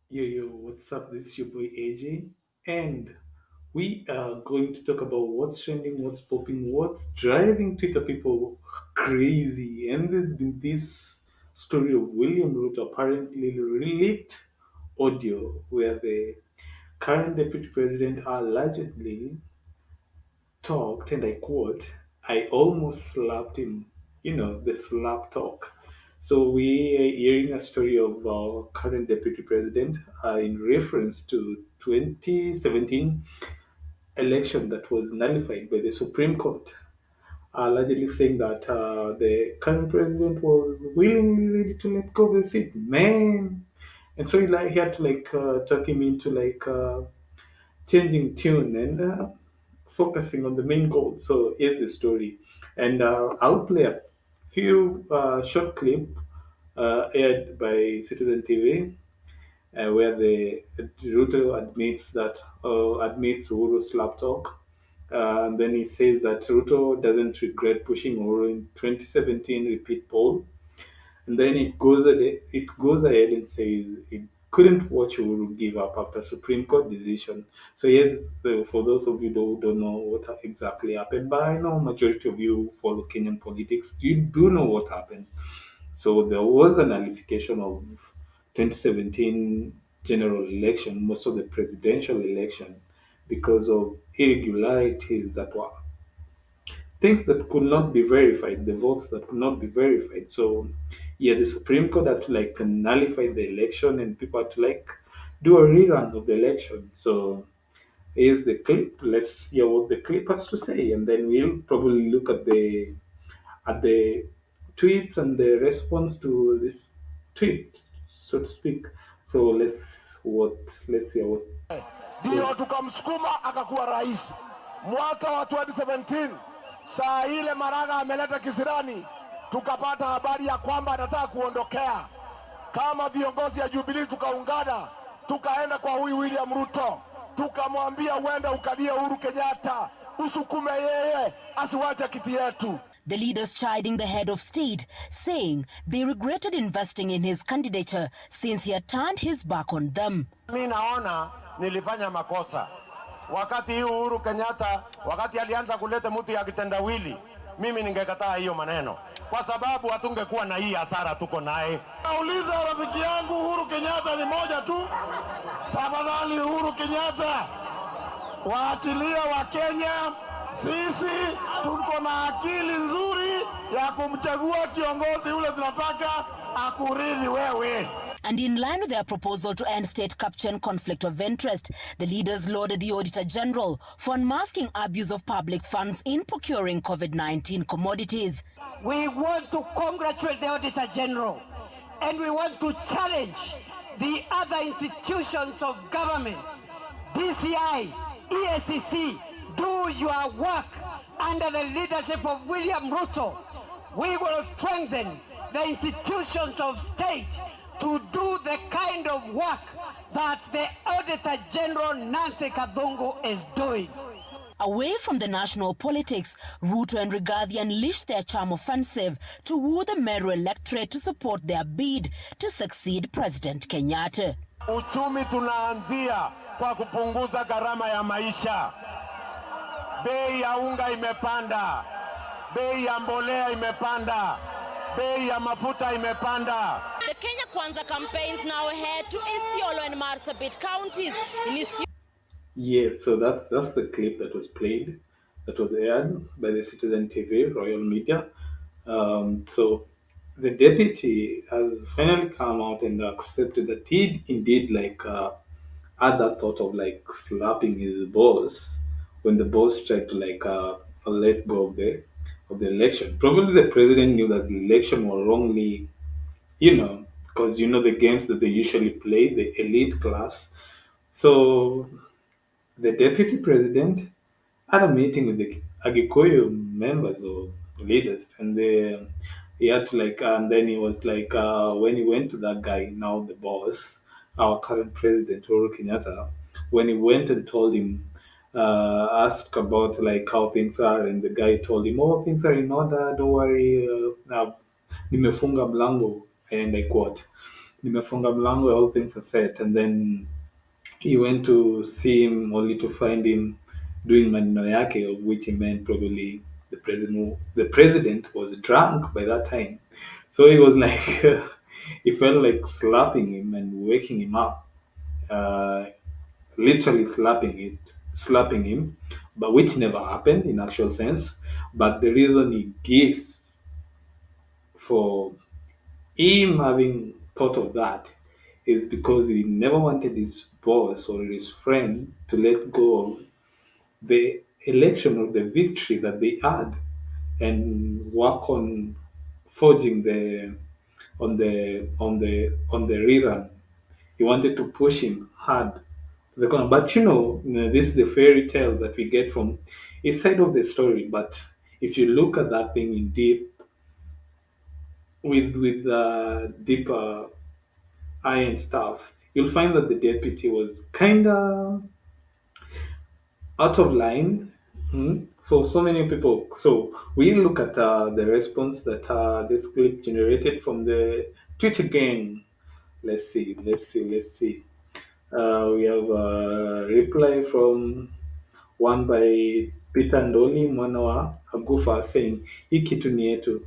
Yo, what's up? This is your boy AJ, and we are going to talk about what's trending, what's popping, what's driving Twitter people crazy. And there's been this story of William Ruto apparently leaked audio where the current deputy president allegedly talked, and I quote, I almost slapped him, the slap talk. So we are hearing a story of our current deputy president in reference to 2017 election that was nullified by the Supreme Court, allegedly saying that the current president was willingly ready to let go of the seat. Man, and so he had to talk him into changing tune and focusing on the main goal. So here's the story, and I'll play a few short clip aired by Citizen TV, where the Ruto admits Uhuru's slap talk. And then he says that Ruto doesn't regret pushing Uhuru in 2017 repeat poll, and then it goes ahead and says it couldn't watch Uhuru give up after Supreme Court decision. So yes, for those of you who don't know what exactly happened, but I know majority of you follow Kenyan politics, you do know what happened. So there was a nullification of 2017 general election, most of the presidential election, because of irregularities that were things that could not be verified, the votes that could not be verified. So, yeah, the Supreme Court had to nullify the election, and people had to do a rerun of the election. So, here's the clip. Let's hear what the clip has to say, and then we'll probably look at the tweets and the response to this tweet, so to speak. So let's hear what. Ndio tukamsukuma akakuwa rais mwaka wa 2017. Saa ile Maraga ameleta kisirani, tukapata habari ya kwamba anataka kuondokea. Kama viongozi ya Jubilee tukaungana, tukaenda kwa huyu William Ruto, tukamwambia uende ukalie Uhuru Kenyatta, usukume yeye asiwache kiti yetu. The leaders chiding the head of state, saying they regretted investing in his candidature since he had turned his back on them. Mimi naona nilifanya makosa wakati hii Uhuru Kenyatta, wakati alianza kuleta mtu ya kitendawili, mimi ningekataa hiyo maneno, kwa sababu hatungekuwa na hii hasara tuko naye. Nauliza rafiki yangu, Uhuru Kenyatta ni moja tu. Tafadhali Uhuru Kenyatta, waachilia wa Kenya. Sisi tuko na akili nzuri ya kumchagua kiongozi ule tunataka akuridhi wewe. And in line with their proposal to end state capture and conflict of interest, the leaders lauded the Auditor General for unmasking abuse of public funds in procuring COVID-19 commodities. We want to congratulate the Auditor General, and we want to challenge the other institutions of government, DCI, ESCC, do your work under the leadership of William Ruto. We will strengthen the institutions of state to do the kind of work that the Auditor General Nancy Kadhungu is doing. Away from the national politics, Ruto and Rigathi unleashed their charm offensive to woo the Meru electorate to support their bid to succeed President Kenyatta. Uchumi tunaanzia kwa kupunguza gharama ya maisha. Bei ya unga imepanda, bei ya mbolea imepanda, bei ya mafuta imepanda. The Kenya Kwanza campaigns now ahead to Isiolo and Marsabit counties. Yeah, so that's the clip that was played, that was aired by the Citizen TV Royal Media. So the deputy has finally come out and accepted that he indeed had that thought of slapping his boss when the boss tried to let go of the election. Probably the president knew that the election was wrongly, because the games that they usually play, the elite class. So the deputy president had a meeting with the Agikoyo members or leaders, and he had to and then he was when he went to that guy, now the boss, our current president, Uhuru Kenyatta, when he went and told him, asked about how things are, and the guy told him, oh, things are in order, don't worry, nimefunga mlango, and I quote, nimefunga mlango, all things are set. And then he went to see him only to find him doing maneno yake, of which he meant probably the president was drunk by that time. So he was like, he felt like slapping him and waking him up, uh, literally slapping him, but which never happened in actual sense. But the reason he gives for him having thought of that is because he never wanted his boss or his friend to let go of the election or the victory that they had and work on forging the on the rerun. He wanted to push him hard to the corner. But this is the fairy tale that we get from his side of the story. But if you look at that thing in deep with deeper eye and stuff, you'll find that the deputy was kinda out of line for so many people. So we look at the response that this clip generated from the Twitter gang. Let's see. We have a reply from one by Peter Ndoli mwana wa Agufa saying hii kitu ni yetu.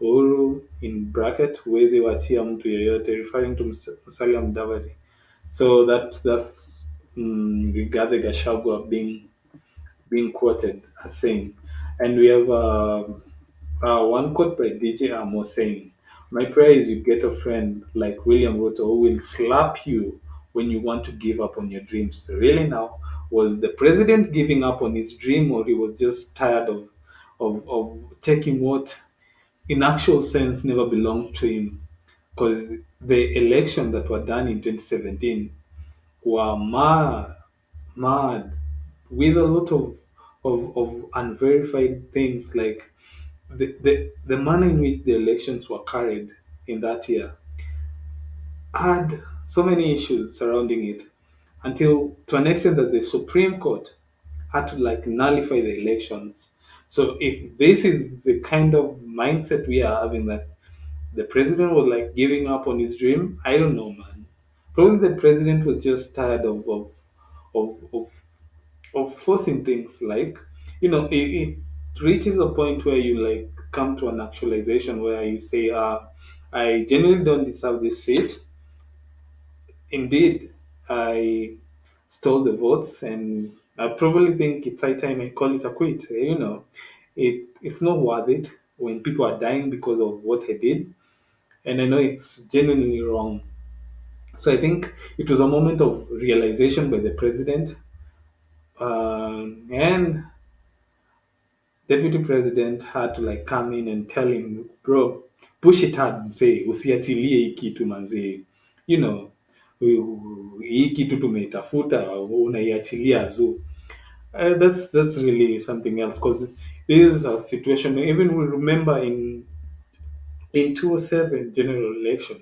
Uhuru in bracket huwezi wachia mtu yeyote, referring to Musalia Mudavadi. So that's Rigathi Gachagua being quoted as saying. And we have one quote by DJ Amo saying, "My prayer is you get a friend like William Ruto who will slap you when you want to give up on your dreams." Really now, was the president giving up on his dream, or he was just tired of taking what in actual sense never belonged to him? Because the election that were done in 2017 were mad with a lot of unverified things, like the manner in which the elections were carried in that year had so many issues surrounding it, until to an extent that the Supreme Court had to like nullify the elections. So if this is the kind of mindset we are having, that the president was like giving up on his dream, I don't know, man. Probably the president was just tired of, of of forcing things, like it reaches a point where you like come to an actualization where you say, I genuinely don't deserve this seat. Indeed, I stole the votes, and I probably think it's high time I call it a quit. It's not worth it when people are dying because of what I did, and I know it's genuinely wrong. So I think it was a moment of realization by the president, and deputy president had to like come in and tell him, bro, push it hard mzee, usiachilie hii kitu manzee, you know hii kitu tumeitafuta unaiachilia zu. That's really something else, because this is a situation even we remember in 2007 general election,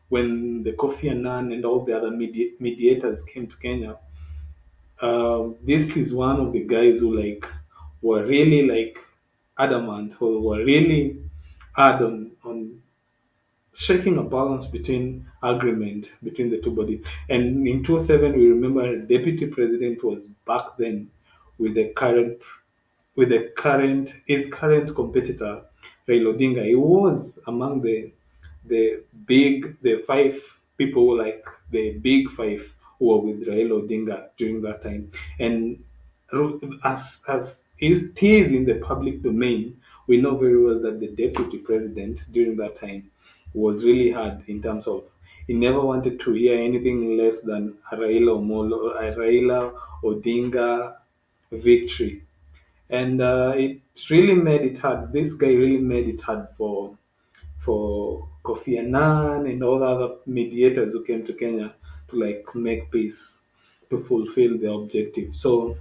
when the Kofi Annan and all the other mediators came to Kenya. This is one of the guys who like were really like adamant, or were really hard on striking a balance between agreement between the two bodies. And in 2007, we remember deputy president was back then with the current his current competitor Raila Odinga. He was among the five people, like the big five, who were with Raila Odinga during that time. And as it is in the public domain, we know very well that the deputy president during that time was really hard in terms of he never wanted to hear anything less than a Raila Odinga victory. And it really made it hard. This guy really made it hard for Kofi Annan and all the other mediators who came to Kenya to like make peace, to fulfill the objective. So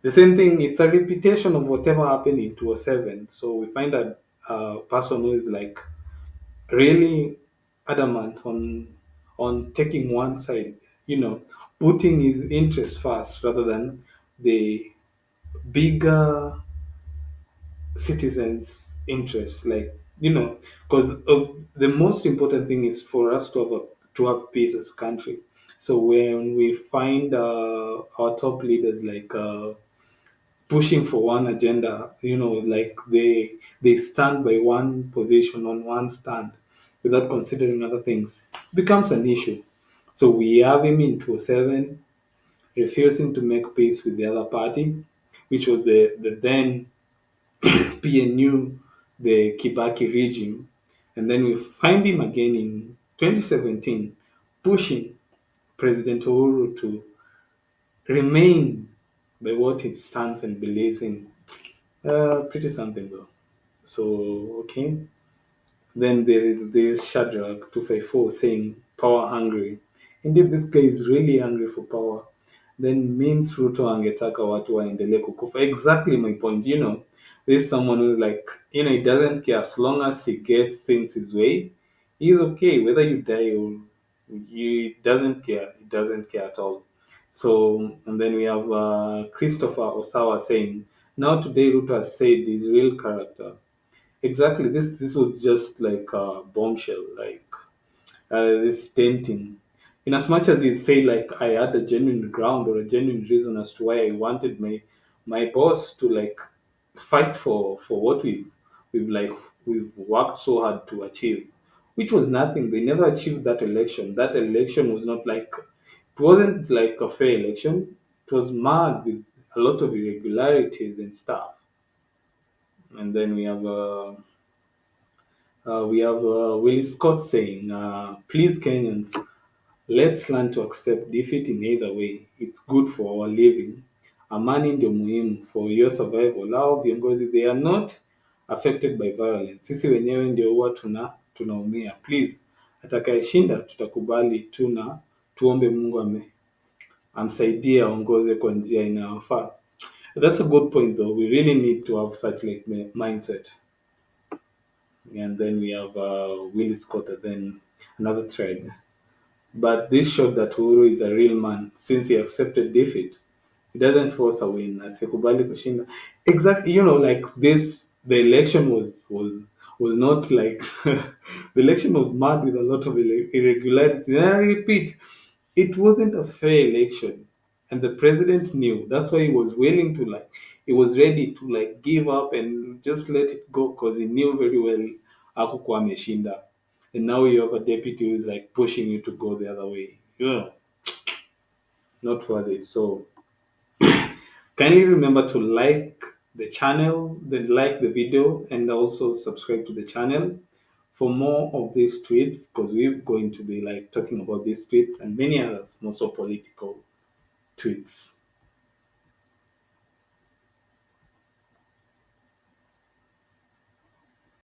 the same thing, it's a repetition of whatever happened in 2007. So we find a person who is like really adamant on taking one side, putting his interest first rather than the bigger citizens' interests. Like because the most important thing is for us to have peace as a country. So when we find our top leaders like pushing for one agenda, like they stand by one position on one stand without considering other things, becomes an issue. So we have him in 2007 refusing to make peace with the other party, which was the then PNU, the Kibaki regime. And then we find him again in 2017 pushing President Uhuru to remain by what it stands and believes in. Pretty something though. So, okay. Then there is this Shadrach 254 saying power hungry. Indeed, this guy is really hungry for power. Then means Ruto angetaka watu waendelee kukufa. Exactly my point. There's someone who's like, he doesn't care as long as he gets things his way. He's okay whether you die or he doesn't care. He doesn't care at all. So, and then we have Christopher Osawa saying, now today Ruto has said his real character. Exactly. This was just like a bombshell, like this denting. In as much as he'd say like I had a genuine ground or a genuine reason as to why I wanted my boss to like fight for what we've like we've worked so hard to achieve, which was nothing. They never achieved that election. That election was not like it wasn't like a fair election. It was marred with a lot of irregularities and stuff. And then we have Willi Scott saying, please Kenyans, let's learn to accept defeat in either way. It's good for our living. Amani ndio muhimu for your survival. Hao viongozi they are not affected by violence. Sisi wenyewe ndio huwa tunaumia. Please, atakayeshinda tutakubali tu na tuombe Mungu amsaidie aongoze kwa njia inayofaa. That's a good point though. We really need to have such like mindset. And then we have Willi Scott, and then another thread. But this showed that Uhuru is a real man since he accepted defeat. He doesn't force a win. Asikubali kushinda. Exactly, like this, the election was not like the election was marred with a lot of irregularities. And I repeat, it wasn't a fair election, and the president knew. That's why he was willing to like, he was ready to like give up and just let it go because he knew very well hakukuwa ameshinda. And now you have a deputy who's like pushing you to go the other way. Not worth it. So kindly remember to like the channel, then like the video, and also subscribe to the channel for more of these tweets because we're going to be like talking about these tweets and many others, more so political tweets.